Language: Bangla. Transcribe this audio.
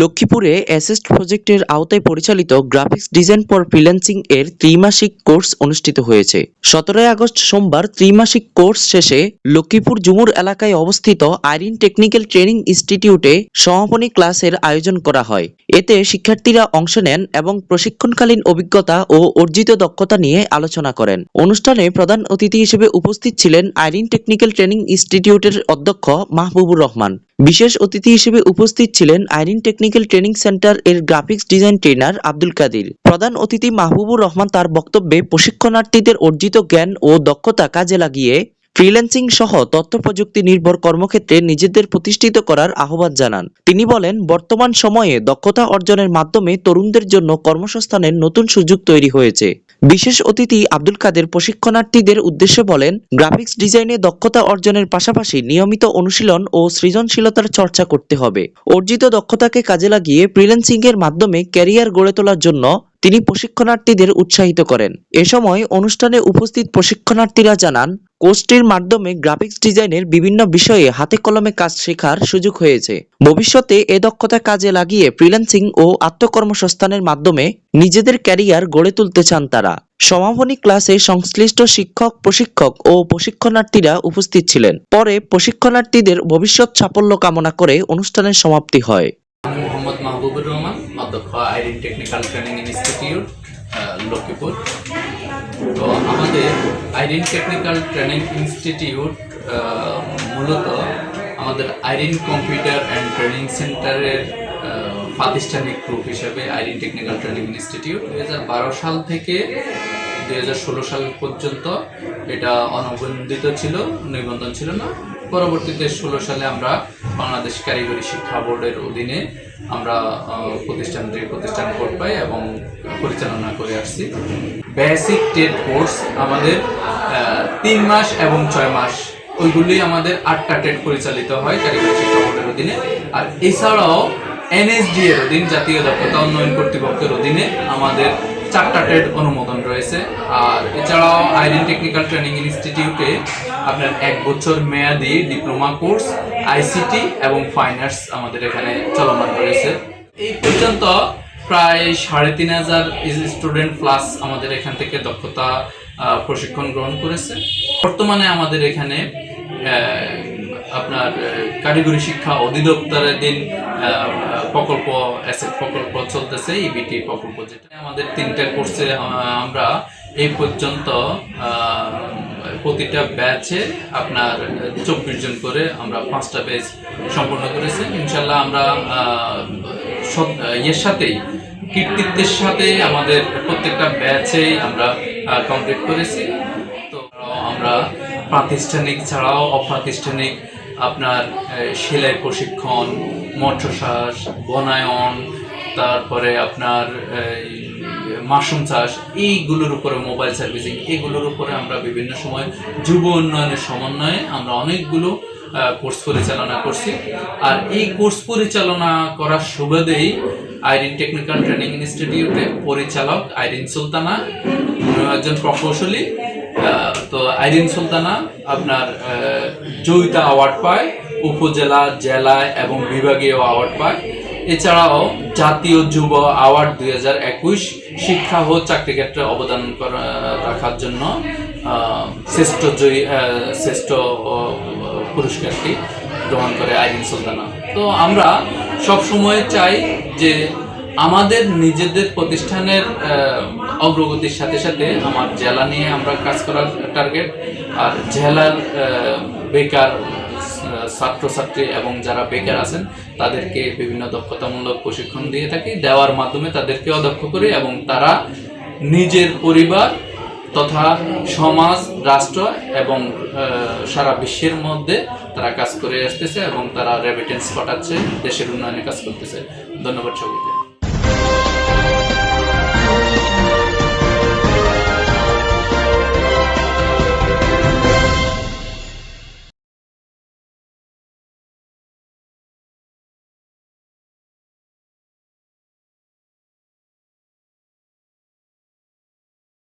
লক্ষ্মীপুরে অ্যাসেস্ট প্রজেক্টের আওতায় পরিচালিত গ্রাফিক্স ডিজাইন ফর ফ্রিল্যান্সিং এর ত্রিমাসিক কোর্স অনুষ্ঠিত হয়েছে। 17 আগস্ট সোমবার ত্রিমাসিক কোর্স শেষে লক্ষ্মীপুর জুমুর এলাকায় অবস্থিত আইরিন টেকনিক্যাল ট্রেনিং ইনস্টিটিউটে সমাপনী ক্লাসের আয়োজন করা হয়। এতে শিক্ষার্থীরা অংশ নেন এবং প্রশিক্ষণকালীন অভিজ্ঞতা ও অর্জিত দক্ষতা নিয়ে আলোচনা করেন। অনুষ্ঠানে প্রধান অতিথি হিসেবে উপস্থিত ছিলেন আইরিন টেকনিক্যাল ট্রেনিং ইনস্টিটিউটের অধ্যক্ষ মাহবুবুর রহমান। বিশেষ অতিথি হিসেবে উপস্থিত ছিলেন আইরিন টেকনিক্যাল ট্রেনিং সেন্টার এর graphics design trainer Abdul Kadir. প্রধান অতিথি মাহবুবুর রহমান তার বক্তব্যে প্রশিক্ষণার্থীদের অর্জিত জ্ঞান ও দক্ষতা কাজে লাগিয়ে ফ্রিল্যান্সিং সহ তথ্য প্রযুক্তি নির্ভর কর্মক্ষেত্রে নিজেদের প্রতিষ্ঠিত করার আহ্বান জানান। তিনি বলেন, বর্তমান সময়ে দক্ষতা অর্জনের মাধ্যমে তরুণদের জন্য কর্মসংস্থানের নতুন সুযোগ তৈরি হয়েছে। বিশেষ অতিথি আব্দুল কাদের প্রশিক্ষণার্থীদের উদ্দেশ্যে বলেন, গ্রাফিক্স ডিজাইনে দক্ষতা অর্জনের পাশাপাশি নিয়মিত অনুশীলন ও সৃজনশীলতার চর্চা করতে হবে। অর্জিত দক্ষতাকে কাজে লাগিয়ে ফ্রিল্যান্সিং এর মাধ্যমে ক্যারিয়ার গড়ে তোলার জন্য তিনি প্রশিক্ষণার্থীদের উৎসাহিত করেন। এ সময় অনুষ্ঠানে উপস্থিত প্রশিক্ষণার্থীরা জানান, কোর্সটির মাধ্যমে গ্রাফিক্স ডিজাইনের বিভিন্ন বিষয়ে হাতে কলমে কাজ শেখার সুযোগ হয়েছে। ভবিষ্যতে এ দক্ষতা কাজে লাগিয়ে ফ্রিল্যান্সিং ও আত্মকর্মসংস্থানের মাধ্যমে নিজেদের ক্যারিয়ার গড়ে তুলতে চান তারা। সমাপনী ক্লাসে সংশ্লিষ্ট শিক্ষক, প্রশিক্ষক ও প্রশিক্ষণার্থীরা উপস্থিত ছিলেন। পরে প্রশিক্ষণার্থীদের ভবিষ্যৎ সাফল্য কামনা করে অনুষ্ঠানের সমাপ্তি হয়। মোহাম্মদ মাহবুবুর রহমান, অধ্যক্ষ Irene technical training institute, Lakshmipur. তো আমাদের আইরিন টেকনিক্যাল ট্রেনিং ইনস্টিটিউট মূলত আমাদের আইরিন কম্পিউটার অ্যান্ড ট্রেনিং সেন্টারের প্রাতিষ্ঠানিক গ্রুপ হিসেবে আইরিন টেকনিক্যাল ট্রেনিং ইনস্টিটিউট 2012 সাল থেকে 2016 সাল পর্যন্ত এটা অনবন্ধিত ছিল, নিবন্ধন ছিল না। পরবর্তীতে 16 সালে আমরা বাংলাদেশ কারিগরি শিক্ষা বোর্ডের অধীনে আমরা প্রতিষ্ঠান কোড পাই এবং পরিচালনা করে আসছি। বেসিক টেট কোর্স আমাদের 3 মাস এবং 6 মাস, ওইগুলি আমাদের 8টা টেট পরিচালিত হয় কারিগরি শিক্ষা বোর্ডের অধীনে। আর এছাড়াও এনএসডি এর অধীন, জাতীয় দক্ষতা উন্নয়ন কর্তৃপক্ষের অধীনে আমাদের 4টা টেট অনুমোদন রয়েছে। আর এছাড়াও আইরিন টেকনিক্যাল ট্রেনিং ইনস্টিটিউটে আপনার 1 বছর মেয়াদি ডিপ্লোমা কোর্স আইসিটি এবং ফাইন আর্টস আমাদের এখানে চলমান রয়েছে। এই পর্যন্ত প্রায় 3500 স্টুডেন্ট প্লাস আমাদের এখান থেকে দক্ষতা প্রশিক্ষণ গ্রহণ করেছে। বর্তমানে আমাদের এখানে আপনার কারিগরি শিক্ষা অধিদপ্তরাধীন প্রকল্প চলতেছে, ইবিটি প্রকল্প, যেটা আমাদের 3টা কোর্সে আমরা এই পর্যন্ত প্রতিটা ব্যাচে আপনার 24 জন করে আমরা 5টা ব্যাচ সম্পন্ন করেছি। ইনশাল্লাহ আমরা এর সাথেই কৃতিত্বের সাথে আমাদের প্রত্যেকটা ব্যাচেই আমরা কমপ্লিট করেছি। তো আমরা প্রাতিষ্ঠানিক ছাড়াও অপ্রাতিষ্ঠানিক আপনার সেলাই প্রশিক্ষণ, মৎস্যচাষ, বনায়ন, তারপরে আপনার মাশরুম চাষ, এইগুলোর উপরে মোবাইল সার্ভিসিং, এগুলোর উপরে আমরা বিভিন্ন সময় যুব উন্নয়নের সমন্বয়ে আমরা অনেকগুলো কোর্স পরিচালনা করছি। আর এই কোর্স পরিচালনা করার সুবাদেই আইরিন টেকনিক্যাল ট্রেনিং ইনস্টিটিউটের পরিচালক আইরিন সুলতানা, একজন প্রকৌশলী। তো আইরিন সুলতানা আপনার জয়িতা অ্যাওয়ার্ড পায়, উপজেলা, জেলায় এবং বিভাগীয় অ্যাওয়ার্ড পায়। এছাড়াও জাতীয় যুব অ্যাওয়ার্ড 2021 শিক্ষা ও চাকরি ক্ষেত্রে অবদান রাখার জন্য শ্রেষ্ঠ পুরস্কারটি গ্রহণ করে আইরিন সুলতানা। তো আমরা সবসময় চাই যে আমাদের নিজেদের প্রতিষ্ঠানের অগ্রগতির সাথে সাথে আমার জেলা নিয়ে আমরা কাজ করার টার্গেট। আর জেলার বেকার ছাত্রছাত্রী এবং যারা বেকার আছেন তাদেরকে বিভিন্ন দক্ষতামূলক প্রশিক্ষণ দিয়ে থাকি, দেওয়ার মাধ্যমে তাদেরকে অদক্ষ করি এবং তারা নিজের পরিবার তথা সমাজ, রাষ্ট্র এবং সারা বিশ্বের মধ্যে তারা কাজ করে আসতেছে এবং তারা রেমিটেন্স পাঠাচ্ছে, দেশের উন্নয়নে কাজ করতেছে। ধন্যবাদ সবাইকে।